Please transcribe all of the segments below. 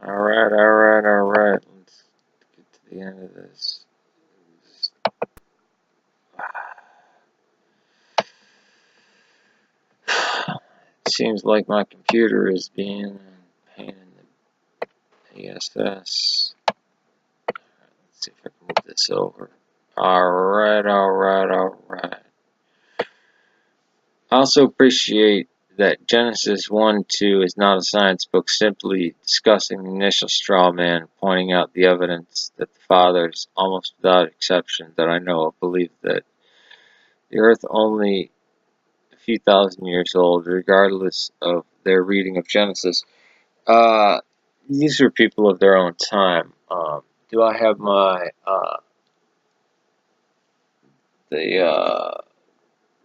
Alright, alright, alright. Let's get to the end of this. Seems like my computer is being a pain in the ASS. Let's see if I can move this over. Alright, alright, alright. I also appreciate that Genesis 1-2 is not a science book simply discussing the initial straw man, pointing out the evidence that the fathers, almost without exception that I know of, believe that the earth only a few thousand years old, regardless of their reading of Genesis. These are people of their own time. Do I have my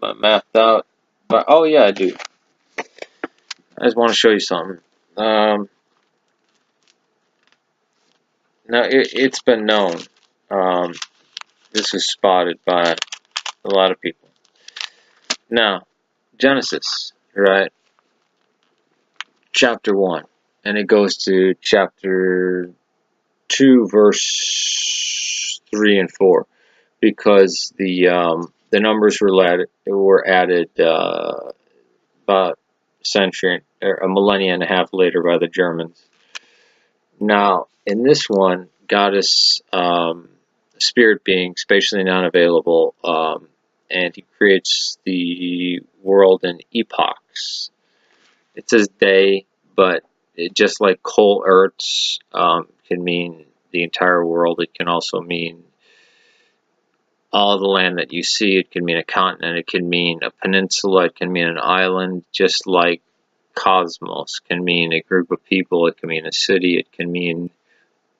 my mapped out? But, oh yeah, I do. I just want to show you something. Now, it's been known. This is spotted by a lot of people. Now, Genesis, right? Chapter 1. And it goes to chapter 2, verse 3 and 4. Because the numbers were added about a century, or a millennia and a half later by the Germans. Now, in this one, goddess, spirit being, spatially non-available, and he creates the world in epochs. It says day, but just like Kol Ertz can mean the entire world, it can also mean all the land that you see. It can mean a continent, it can mean a peninsula, it can mean an island, just like cosmos can mean a group of people, it can mean a city, it can mean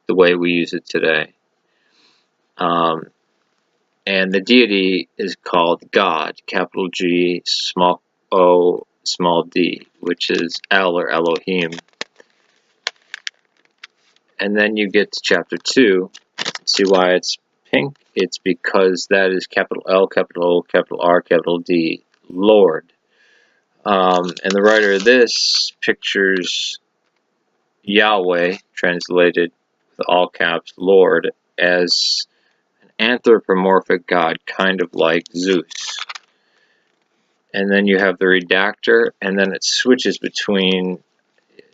the way we use it today. And the deity is called God, capital G, small o, small d, which is El or Elohim. And then you get to chapter 2. See why it's pink? It's because that is capital L, capital O, capital R, capital D, Lord. And the writer of this pictures Yahweh, translated with all caps, Lord, as an anthropomorphic god, kind of like Zeus. And then you have the redactor, and then it switches between.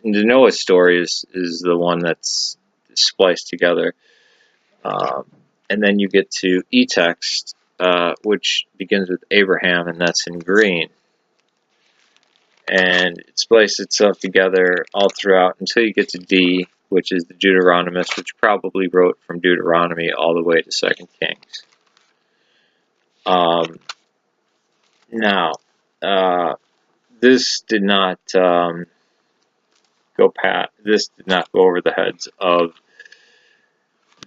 The Noah story is the one that's spliced together. And then you get to e-text, which begins with Abraham, and that's in green. And it spliced itself together all throughout until you get to D, which is the Deuteronomist, which probably wrote from Deuteronomy all the way to 2 Kings. Now, this did not go over the heads of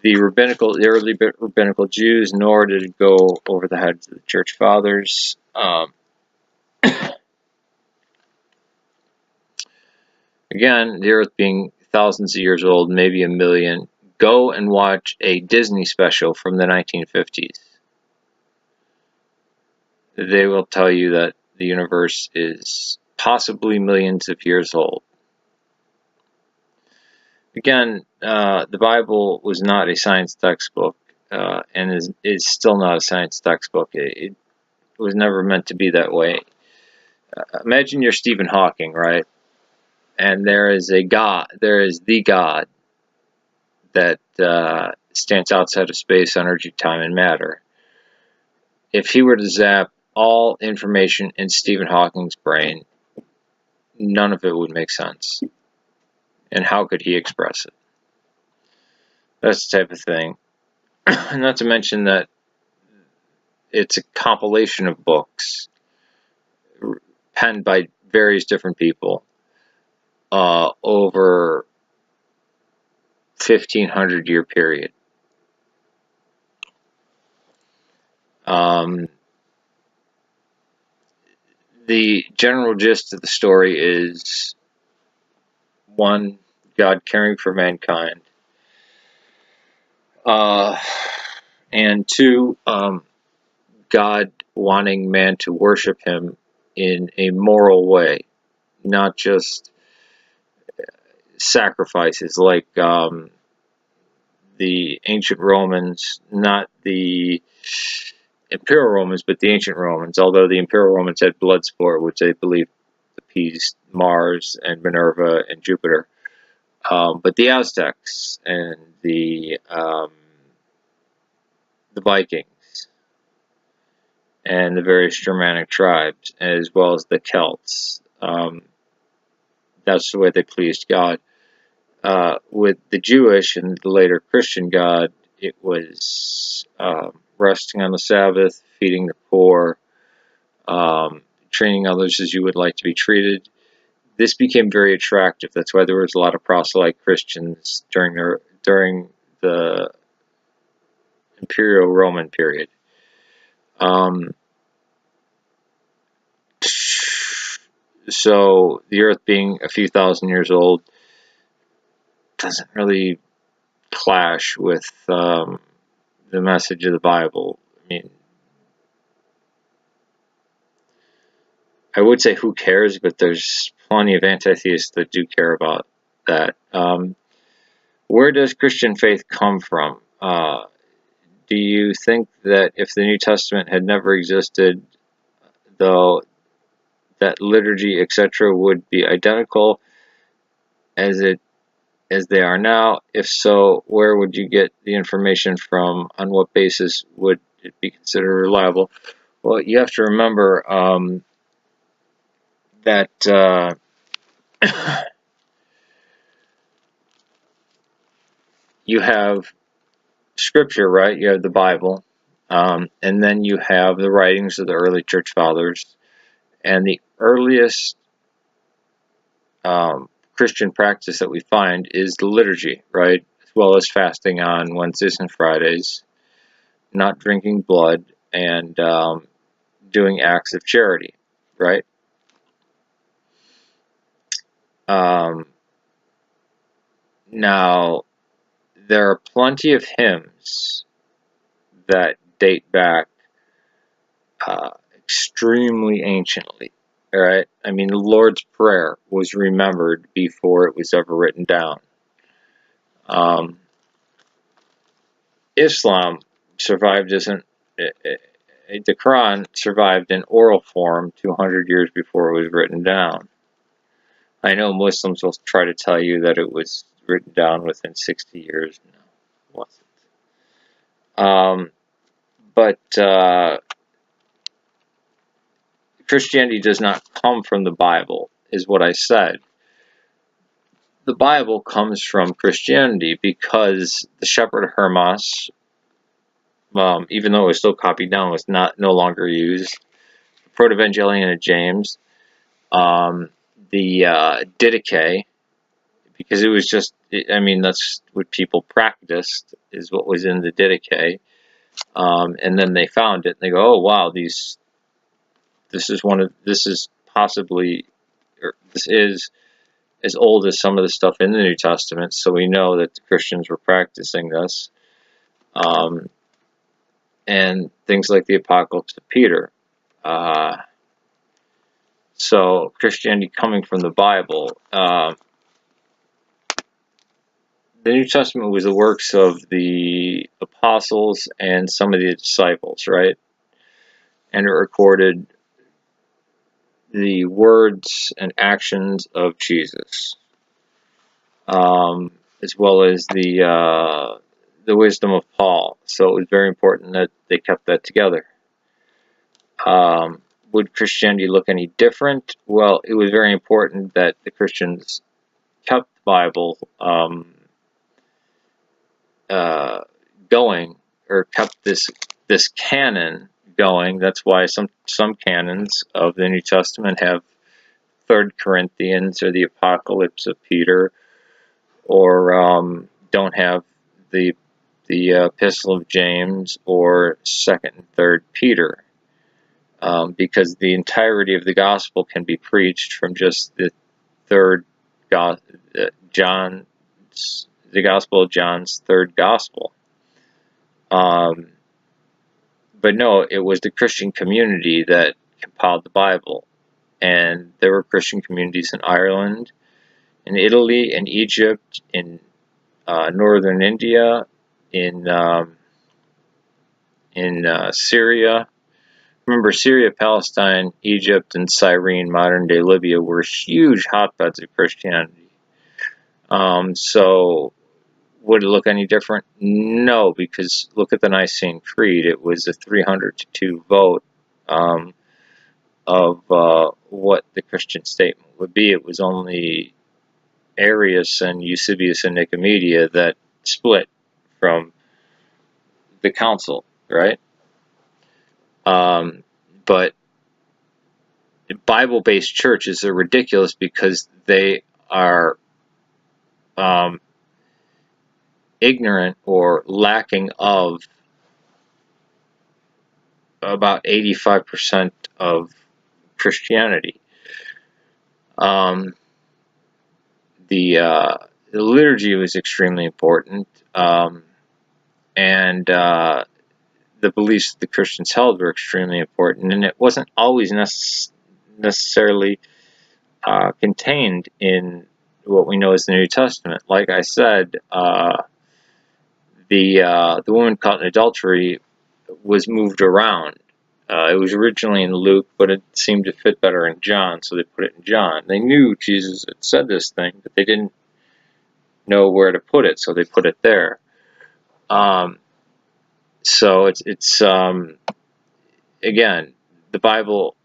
the early rabbinical Jews, nor did it go over the heads of the church fathers. Again, the earth being thousands of years old, maybe a million, go and watch a Disney special from the 1950s. They will tell you that the universe is possibly millions of years old. Again, the Bible was not a science textbook, and is still not a science textbook. It was never meant to be that way. Imagine you're Stephen Hawking, right? And there is the God that stands outside of space, energy, time, and matter. If he were to zap all information in Stephen Hawking's brain, none of it would make sense. And how could he express it? That's the type of thing. Not to mention that it's a compilation of books penned by various different people over 1,500 year period. The general gist of the story is, one, God caring for mankind, and two, God wanting man to worship him in a moral way, not just sacrifices, like the ancient Romans, not the Imperial Romans, but the ancient Romans, although the Imperial Romans had blood sport, which they believed appeased Mars and Minerva and Jupiter. But the Aztecs and the Vikings and the various Germanic tribes, as well as the Celts, that's the way they pleased God. With the Jewish and the later Christian God, it was resting on the Sabbath, feeding the poor, treating others as you would like to be treated. This became very attractive. That's why there was a lot of proselyte Christians during the Imperial Roman period. So the Earth being a few thousand years old doesn't really clash with the message of the Bible. I mean, I would say who cares, but there's plenty of anti-theists that do care about that. Where does Christian faith come from? Do you think that if the New Testament had never existed, though, that liturgy, etc., would be identical as they are now? If so, where would you get the information from? On what basis would it be considered reliable? Well, you have to remember that you have Scripture, right? You have the Bible, and then you have the writings of the early church fathers, and the earliest Christian practice that we find is the liturgy, right? As well as fasting on Wednesdays and Fridays, not drinking blood, and doing acts of charity, right? Now, there are plenty of hymns that date back extremely anciently, all right? I mean, the Lord's Prayer was remembered before it was ever written down. Islam survived as the Quran survived in oral form 200 years before it was written down. I know Muslims will try to tell you that it was written down within 60 years. No, it wasn't. But Christianity does not come from the Bible, is what I said. The Bible comes from Christianity because the Shepherd of Hermas, even though it was still copied down, was no longer used. The Protevangelion of James, the Didache, because it was just, I mean, that's what people practiced, is what was in the Didache. And then they found it, and they go, oh wow, this is possibly, or this is as old as some of the stuff in the New Testament, so we know that the Christians were practicing this. And things like the Apocalypse of Peter. So Christianity coming from the Bible. The New Testament was the works of the apostles and some of the disciples, right? And it recorded the words and actions of Jesus, as well as the wisdom of Paul. So it was very important that they kept that together. Would Christianity look any different? Well, it was very important that the Christians kept the Bible going, or kept this canon going. That's why some canons of the New Testament have 3 Corinthians or the Apocalypse of Peter, or don't have the Epistle of James or 2nd and 3rd Peter, because the entirety of the gospel can be preached from just the Gospel of John's 3rd gospel. But no, it was the Christian community that compiled the Bible, and there were Christian communities in Ireland, in Italy, in Egypt, in northern India, in Syria. Remember, Syria, Palestine, Egypt, and Cyrene, modern-day Libya, were huge hotbeds of Christianity. So would it look any different? No, because look at the Nicene Creed. It was a 300-2 vote of what the Christian statement would be. It was only Arius and Eusebius and Nicomedia that split from the council, right? But Bible-based churches are ridiculous because they are ignorant or lacking of about 85% of Christianity. The liturgy was extremely important, and the beliefs the Christians held were extremely important, and it wasn't always necessarily contained in what we know as the New Testament. Like I said, the woman caught in adultery was moved around. It was originally in Luke, but it seemed to fit better in John, so they put it in John. They knew Jesus had said this thing, but they didn't know where to put it, so they put it there. So it's again, the Bible,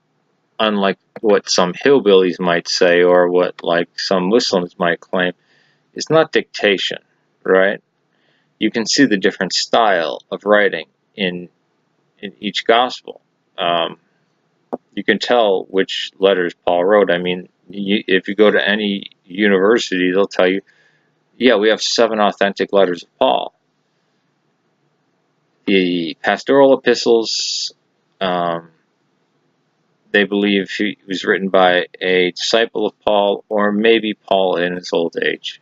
unlike what some hillbillies might say or what like some Muslims might claim, is not dictation, right? You can see the different style of writing in each gospel. You can tell which letters Paul wrote. I mean, if you go to any university, they'll tell you, yeah, we have 7 authentic letters of Paul. The pastoral epistles, they believe he was written by a disciple of Paul, or maybe Paul in his old age.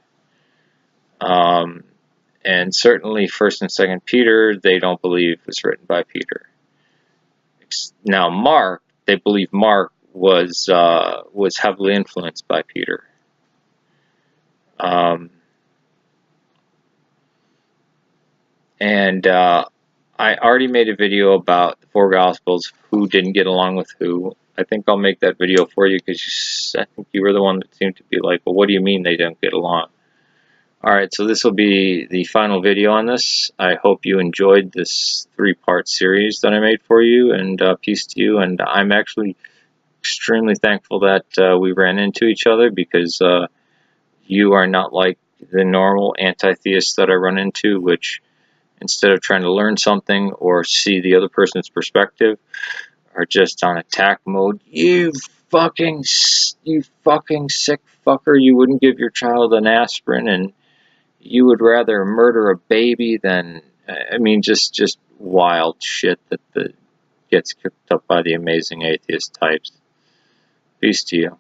And certainly 1st and 2nd Peter, they don't believe was written by Peter. Now Mark, they believe Mark was heavily influenced by Peter. I already made a video about the 4 Gospels, who didn't get along with who. I think I'll make that video for you because I think you were the one that seemed to be like, well, what do you mean they don't get along? Alright, so this will be the final video on this. I hope you enjoyed this 3-part series that I made for you, and peace to you. And I'm actually extremely thankful that we ran into each other, because you are not like the normal anti-theists that I run into, which instead of trying to learn something or see the other person's perspective, are just on attack mode. You fucking sick fucker, you wouldn't give your child an aspirin, and you would rather murder a baby than, I mean, just wild shit that gets cooked up by the amazing atheist types. Peace to you.